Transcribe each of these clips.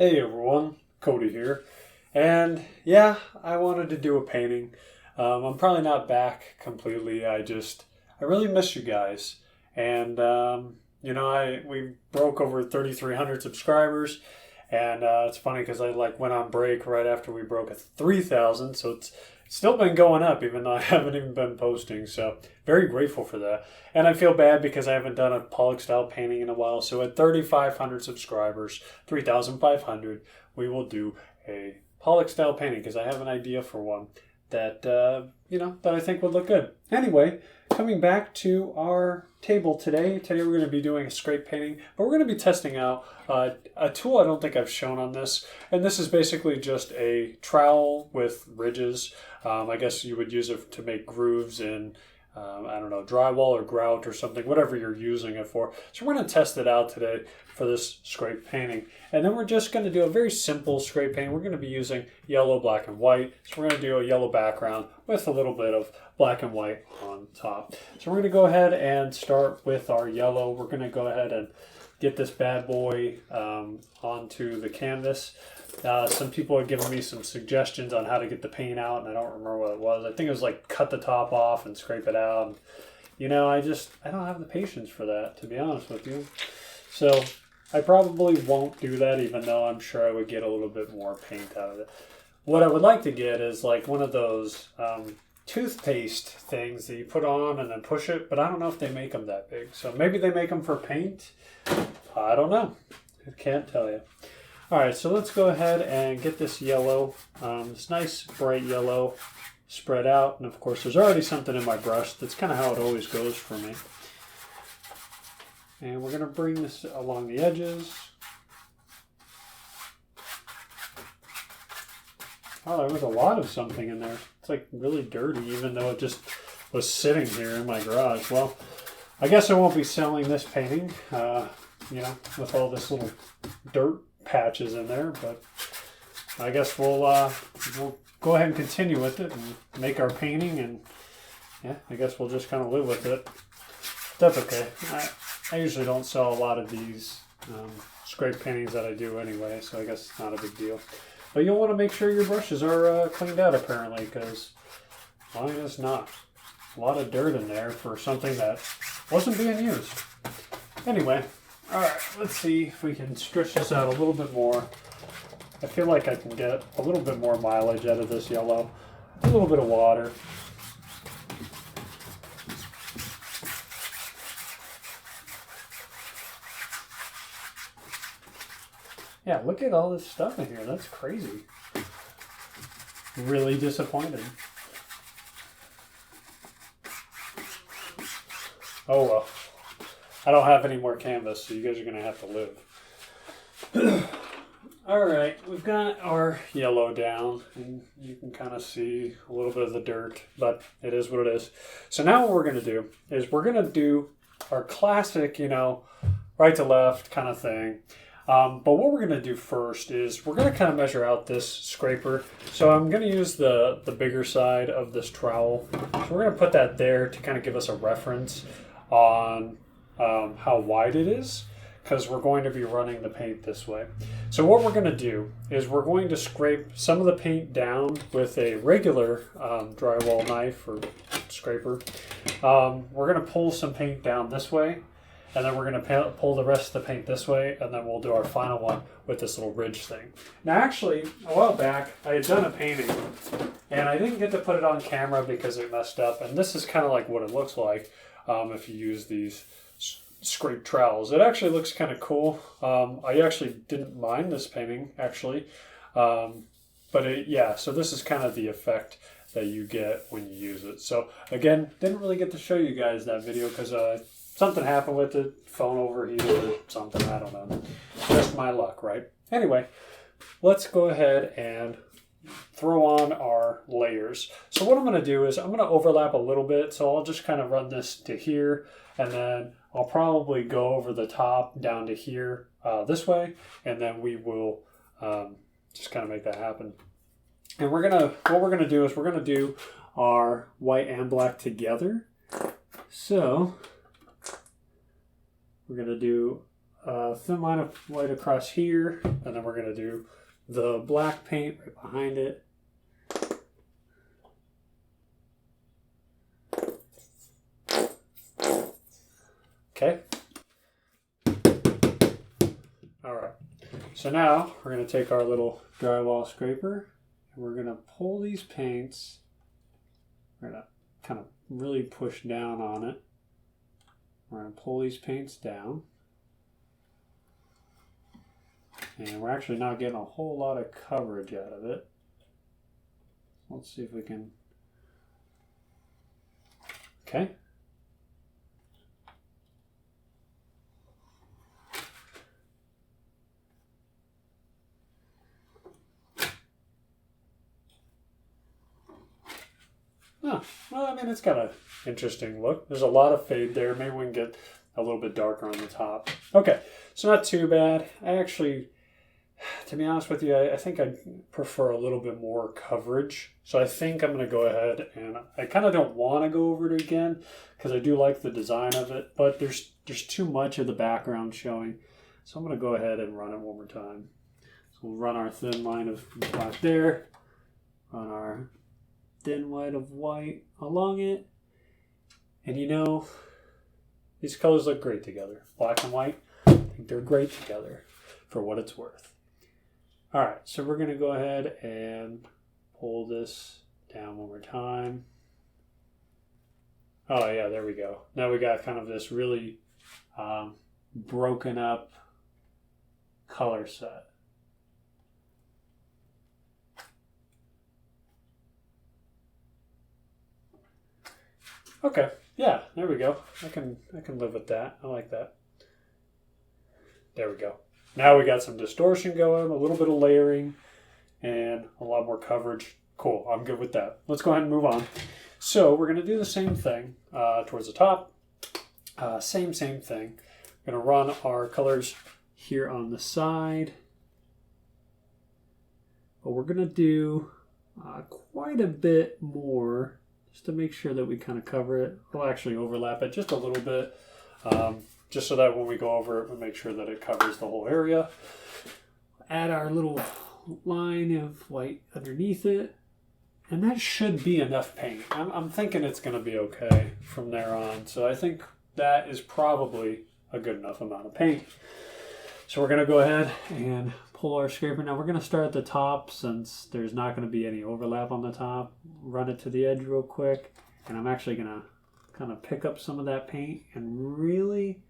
Hey everyone, Coty here. And yeah, I wanted to do a painting. I'm probably not back completely. I really miss you guys. And we broke over 3,300 subscribers. And it's funny because I went on break right after we broke a 3,000. So it's still been going up even though I haven't even been posting. So very grateful for that. And I feel bad because I haven't done a Pollock style painting in a while. So at 3,500 subscribers, 3,500, we will do a Pollock style painting because I have an idea for one that, that I think would look good. Anyway, coming back to our table today. Today we're going to be doing a scrape painting, but we're going to be testing out a tool I don't think I've shown on this. And this is basically just a trowel with ridges. I guess you would use it to make grooves in, drywall or grout or something, whatever you're using it for. So we're going to test it out today for this scrape painting. And then we're just going to do a very simple scrape painting. We're going to be using yellow, black, and white. So we're going to do a yellow background with a little bit of black and white on top. So we're going to go ahead and start with our yellow. We're going to go ahead and get this bad boy onto the canvas. Some people have given me some suggestions on how to get the paint out, and I don't remember what it was. I think it was like cut the top off and scrape it out. And, I don't have the patience for that, to be honest with you. So I probably won't do that, even though I'm sure I would get a little bit more paint out of it. What I would like to get is like one of those toothpaste things that you put on and then push it, but I don't know if they make them that big. So maybe they make them for paint. I don't know. I can't tell you. All right, so let's go ahead and get this yellow, this nice bright yellow spread out. And of course, there's already something in my brush. That's kind of how it always goes for me. And we're going to bring this along the edges. Oh, there was a lot of something in there. It's like really dirty, even though it just was sitting here in my garage. Well, I guess I won't be selling this painting, with all this little dirt patches in there, but I guess we'll go ahead and continue with it and make our painting, and yeah, I guess we'll just kind of live with it. That's okay. I usually don't sell a lot of these scrape paintings that I do anyway, so I guess it's not a big deal. But you'll want to make sure your brushes are cleaned out apparently, because mine is not. A lot of dirt in there for something that wasn't being used. Anyway, all right, let's see if we can stretch this out a little bit more. I feel like I can get a little bit more mileage out of this yellow. A little bit of water. Yeah, look at all this stuff in here. That's crazy. Really disappointed. Oh well. I don't have any more canvas, so you guys are going to have to live. Alright, we've got our yellow down, and you can kind of see a little bit of the dirt, but it is what it is. So now what we're going to do is we're going to do our classic, right to left kind of thing. But what we're going to do first is we're going to kind of measure out this scraper. So I'm going to use the bigger side of this trowel. So we're going to put that there to kind of give us a reference on how wide it is, because we're going to be running the paint this way. So what we're going to do is we're going to scrape some of the paint down with a regular drywall knife or scraper. We're going to pull some paint down this way, and then we're going to pull the rest of the paint this way, and then we'll do our final one with this little ridge thing. Now actually, a while back, I had done a painting, and I didn't get to put it on camera because it messed up, and this is kind of like what it looks like if you use these scrape trowels. It actually looks kind of cool. I actually didn't mind this painting, actually. So this is kind of the effect that you get when you use it. So again, didn't really get to show you guys that video because something happened with it, phone overheated or something, I don't know. Just my luck, right? Anyway, let's go ahead and throw on our layers. So what I'm going to do is I'm going to overlap a little bit. So I'll just kind of run this to here, and then I'll probably go over the top down to here this way, and then we will just kind of make that happen. And what we're gonna do is we're gonna do our white and black together. So we're gonna do thin line of white across here, and then we're going to do the black paint right behind it. Okay. All right. So now we're going to take our little drywall scraper and we're going to pull these paints. We're going to kind of really push down on it. We're going to pull these paints down. And we're actually not getting a whole lot of coverage out of it. Let's see if we can. Okay. Oh, well, I mean, it's got an interesting look. There's a lot of fade there. Maybe we can get a little bit darker on the top. Okay, so not too bad. I actually, to be honest with you, I think I prefer a little bit more coverage. So I think I'm going to go ahead and I kind of don't want to go over it again because I do like the design of it, but there's too much of the background showing. So I'm going to go ahead and run it one more time. So we'll run our thin line of black there, run our thin line of white along it, and you know, these colors look great together. Black and white, I think they're great together for what it's worth. All right, so we're gonna go ahead and pull this down one more time. Oh yeah, there we go. Now we got kind of this really broken up color set. Okay, yeah, there we go. I can live with that. I like that. There we go. Now we got some distortion going, a little bit of layering, and a lot more coverage. Cool, I'm good with that. Let's go ahead and move on. So we're going to do the same thing towards the top. Same thing. We're going to run our colors here on the side. But we're going to do quite a bit more just to make sure that we kind of cover it. We'll actually overlap it just a little bit, just so that when we go over it, we make sure that it covers the whole area. Add our little line of white underneath it, and that should be enough paint. I'm thinking it's going to be okay from there on, so I think that is probably a good enough amount of paint. So we're going to go ahead and pull our scraper. Now we're going to start at the top since there's not going to be any overlap on the top. Run it to the edge real quick, and I'm actually going to kind of pick up some of that paint and really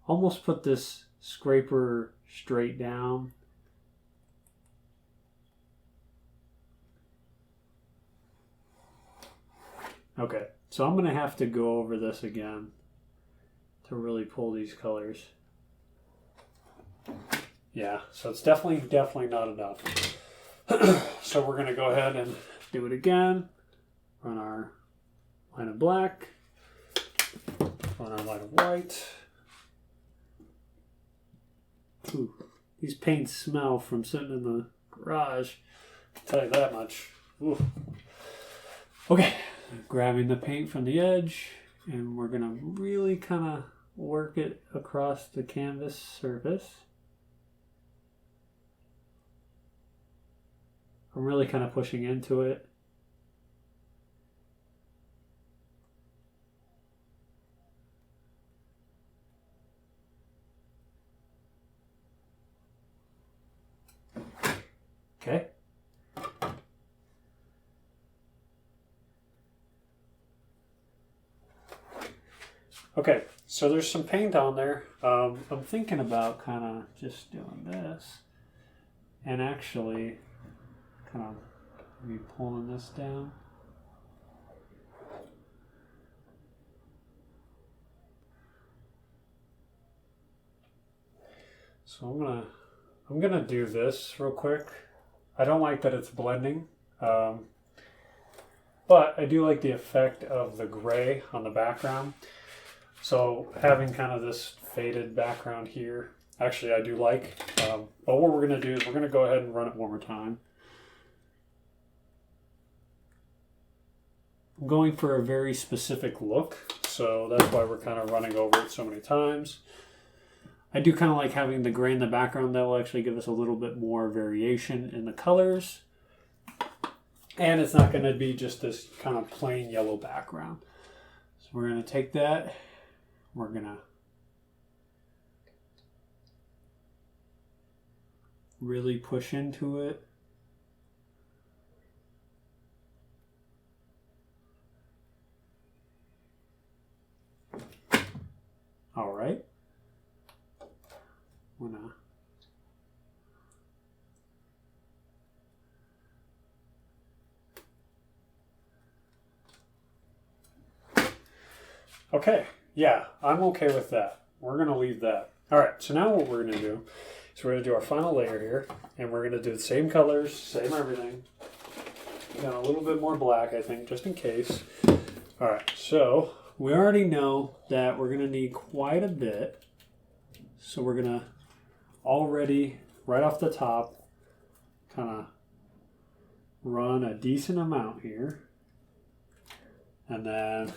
almost put this scraper straight down. Okay, so I'm going to have to go over this again to really pull these colors. Yeah, so it's definitely not enough. So we're going to go ahead and do it again. Run our line of black. Run our line of white. Ooh, these paints smell from sitting in the garage. I'll tell you that much. Ooh. Okay, grabbing the paint from the edge, and we're going to really kind of work it across the canvas surface. I'm really kind of pushing into it. Okay. Okay, so there's some paint on there. I'm thinking about kind of just doing this and actually kind of maybe pulling this down. So I'm gonna do this real quick. I don't like that it's blending, but I do like the effect of the gray on the background. So having kind of this faded background here, actually I do like. But what we're gonna do is we're gonna go ahead and run it one more time. I'm going for a very specific look, so that's why we're kind of running over it so many times. I do kind of like having the gray in the background. That will actually give us a little bit more variation in the colors. And it's not going to be just this kind of plain yellow background. So we're going to take that. We're going to really push into it. All right. I'm gonna okay, yeah, I'm okay with that. We're gonna leave that. All right, so now what we're gonna do is we're gonna do our final layer here, and we're gonna do the same colors, same everything. Got a little bit more black, I think, just in case. All right, so we already know that we're gonna need quite a bit. So we're gonna already, right off the top, kind of run a decent amount here. And then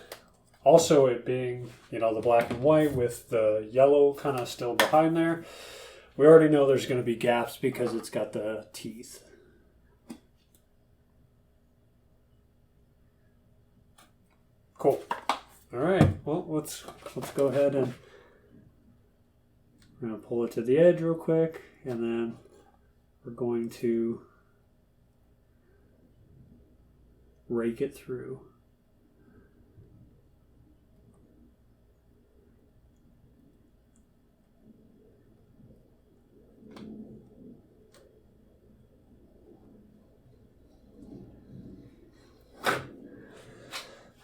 also it being, you know, the black and white with the yellow kind of still behind there. We already know there's going to be gaps because it's got the teeth. Cool. All right. Well, let's go ahead and we're going to pull it to the edge real quick, and then we're going to rake it through.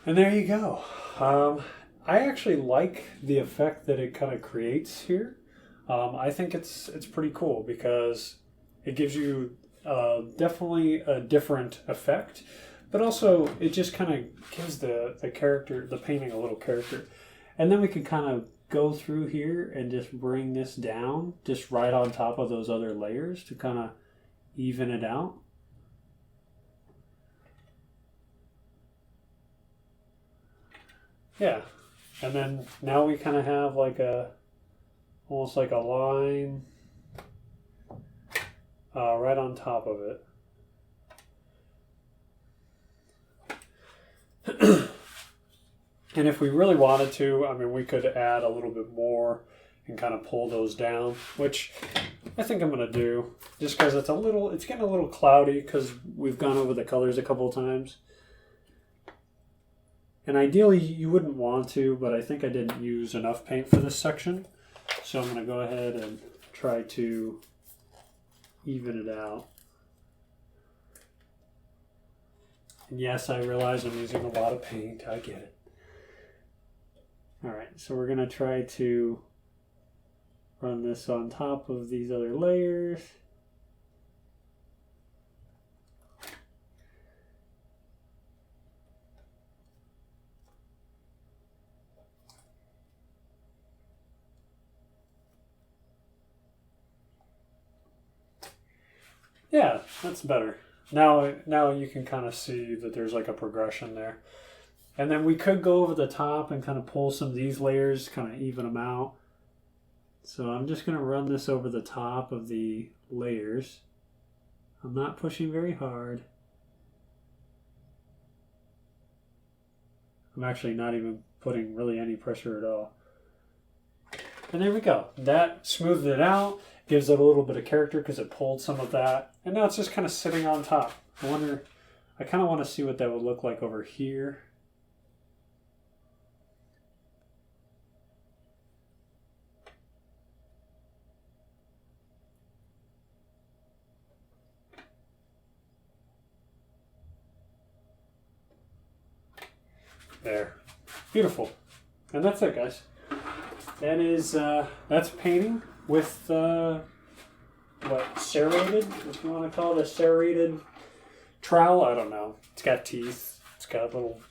And there you go. I actually like the effect that it kind of creates here. I think it's pretty cool because it gives you definitely a different effect, but also it just kind of gives the character, the painting, a little character. And then we can kind of go through here and just bring this down just right on top of those other layers to kind of even it out. Yeah, and then now we kind of have like almost like a line right on top of it. And if we really wanted to, I mean, we could add a little bit more and kind of pull those down, which I think I'm going to do just because it's getting a little cloudy because we've gone over the colors a couple of times. And ideally you wouldn't want to, but I think I didn't use enough paint for this section. So I'm going to go ahead and try to even it out. And yes, I realize I'm using a lot of paint. I get it. All right, so we're going to try to run this on top of these other layers. Yeah, that's better. Now you can kind of see that there's like a progression there. And then we could go over the top and kind of pull some of these layers, kind of even them out. So I'm just going to run this over the top of the layers. I'm not pushing very hard. I'm actually not even putting really any pressure at all. And there we go. That smoothed it out. Gives it a little bit of character because it pulled some of that. And now it's just kind of sitting on top. I kind of want to see what that would look like over here. There. Beautiful. And that's it, guys. That is, that's painting with, serrated, if you want to call it a serrated trowel. I don't know. It's got teeth. It's got little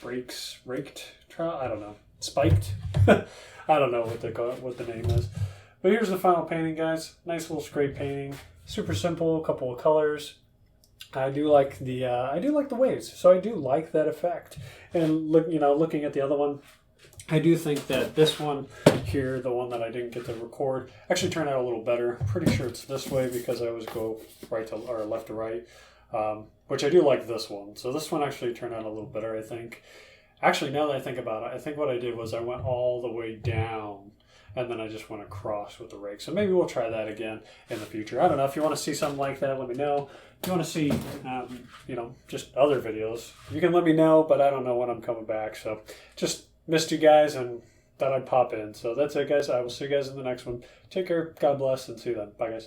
raked trowel. I don't know. Spiked. I don't know what the name is. But here's the final painting, guys. Nice little scrape painting. Super simple. A couple of colors. I do like the waves, so I do like that effect. And looking at the other one, I do think that this one here, the one that I didn't get to record, actually turned out a little better. I'm pretty sure it's this way because I always go right to or left to right, which I do like this one. So this one actually turned out a little better, I think. Actually, now that I think about it, I think what I did was I went all the way down and then I just went across with the rake. So maybe we'll try that again in the future. I don't know. If you want to see something like that, let me know. If you want to see, just other videos, you can let me know, but I don't know when I'm coming back. So just missed you guys and thought I'd pop in. So that's it, guys. I will see you guys in the next one. Take care. God bless and see you then. Bye, guys.